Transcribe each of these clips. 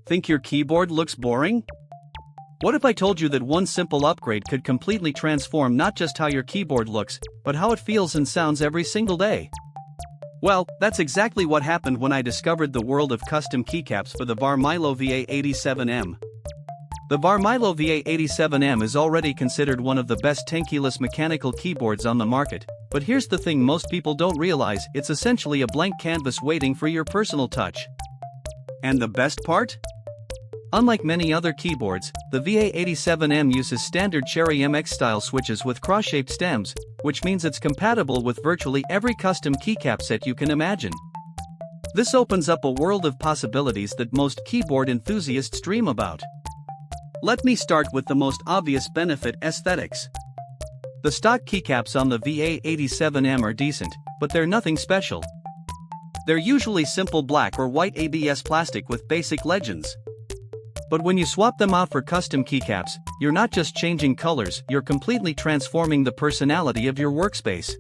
Think your keyboard looks boring? What if I told you that one simple upgrade could completely transform not just how your keyboard looks, but how it feels and sounds every single day? Well, that's exactly what happened when I discovered the world of custom keycaps for the Varmilo VA87M. The Varmilo VA87M is already considered one of the best tankless mechanical keyboards on the market, but here's the thing most people don't realize: it's essentially a blank canvas waiting for your personal touch. And the best part? Unlike many other keyboards, the VA87M uses standard Cherry MX style switches with cross-shaped stems, which means it's compatible with virtually every custom keycap set you can imagine. This opens up a world of possibilities that most keyboard enthusiasts dream about. Let me start with the most obvious benefit: aesthetics. The stock keycaps on the VA87M are decent, but they're nothing special. They're usually simple black or white ABS plastic with basic legends. But when you swap them out for custom keycaps, you're not just changing colors, you're completely transforming the personality of your workspace.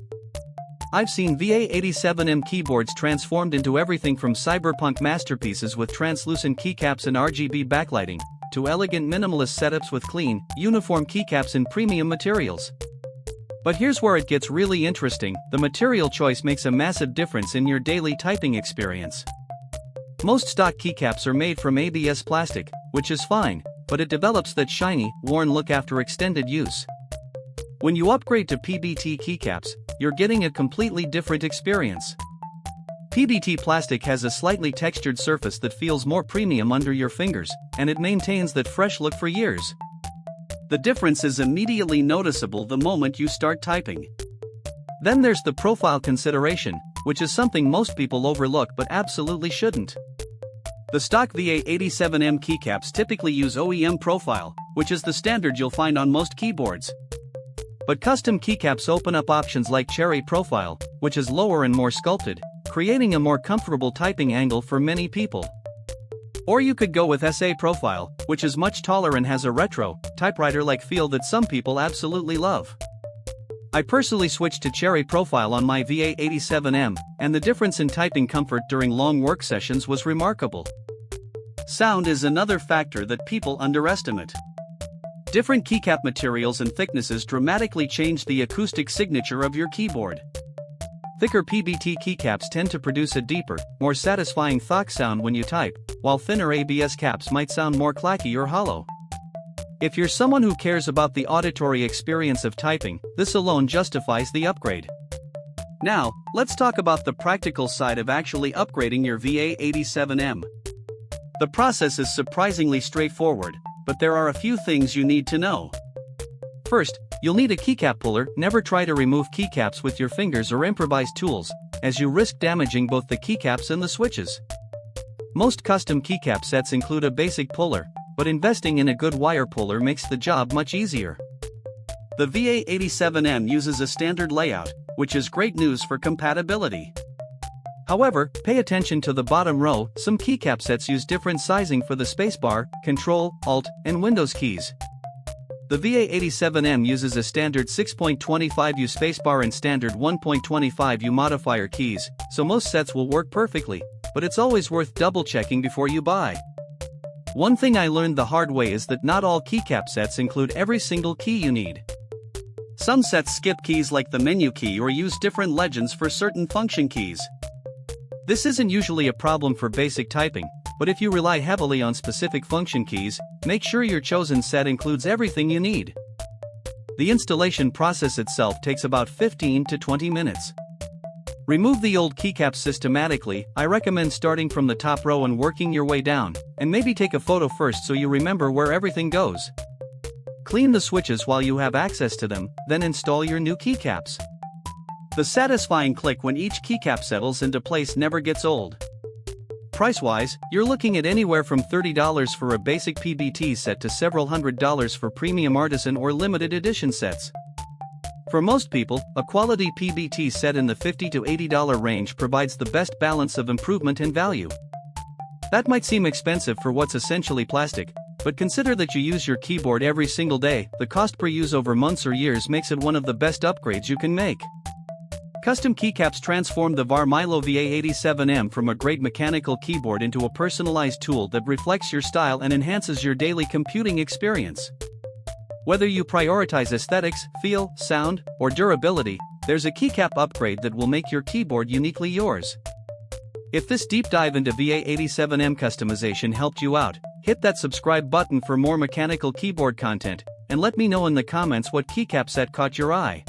I've seen VA87M keyboards transformed into everything from cyberpunk masterpieces with translucent keycaps and RGB backlighting, to elegant minimalist setups with clean, uniform keycaps in premium materials. But here's where it gets really interesting: the material choice makes a massive difference in your daily typing experience. Most stock keycaps are made from ABS plastic, which is fine, but it develops that shiny, worn look after extended use. When you upgrade to PBT keycaps, you're getting a completely different experience. PBT plastic has a slightly textured surface that feels more premium under your fingers, and it maintains that fresh look for years. The difference is immediately noticeable the moment you start typing. Then there's the profile consideration, which is something most people overlook but absolutely shouldn't. The stock VA87M keycaps typically use OEM profile, which is the standard you'll find on most keyboards. But custom keycaps open up options like Cherry Profile, which is lower and more sculpted, creating a more comfortable typing angle for many people. Or you could go with SA Profile, which is much taller and has a retro, typewriter-like feel that some people absolutely love. I personally switched to Cherry Profile on my VA87M, and the difference in typing comfort during long work sessions was remarkable. Sound is another factor that people underestimate. Different keycap materials and thicknesses dramatically change the acoustic signature of your keyboard. Thicker PBT keycaps tend to produce a deeper, more satisfying thunk sound when you type, while thinner ABS caps might sound more clacky or hollow. If you're someone who cares about the auditory experience of typing, this alone justifies the upgrade. Now, let's talk about the practical side of actually upgrading your VA87M. The process is surprisingly straightforward, but there are a few things you need to know. First, you'll need a keycap puller. Never try to remove keycaps with your fingers or improvise tools, as you risk damaging both the keycaps and the switches. Most custom keycap sets include a basic puller, but investing in a good wire puller makes the job much easier. The VA87M uses a standard layout, which is great news for compatibility. However, pay attention to the bottom row. Some keycap sets use different sizing for the spacebar, Control, Alt, and Windows keys. The VA87M uses a standard 6.25U spacebar and standard 1.25U modifier keys, so most sets will work perfectly, but it's always worth double-checking before you buy. One thing I learned the hard way is that not all keycap sets include every single key you need. Some sets skip keys like the menu key or use different legends for certain function keys. This isn't usually a problem for basic typing, but if you rely heavily on specific function keys, make sure your chosen set includes everything you need. The installation process itself takes about 15 to 20 minutes. Remove the old keycaps systematically. I recommend starting from the top row and working your way down, and maybe take a photo first so you remember where everything goes. Clean the switches while you have access to them, then install your new keycaps. The satisfying click when each keycap settles into place never gets old. Price-wise, you're looking at anywhere from $30 for a basic PBT set to several $100s for premium artisan or limited edition sets. For most people, a quality PBT set in the $50 to $80 range provides the best balance of improvement and value. That might seem expensive for what's essentially plastic, but consider that you use your keyboard every single day. The cost per use over months or years makes it one of the best upgrades you can make. Custom keycaps transform the Varmilo VA87M from a great mechanical keyboard into a personalized tool that reflects your style and enhances your daily computing experience. Whether you prioritize aesthetics, feel, sound, or durability, there's a keycap upgrade that will make your keyboard uniquely yours. If this deep dive into VA87M customization helped you out, hit that subscribe button for more mechanical keyboard content, and let me know in the comments what keycap set caught your eye.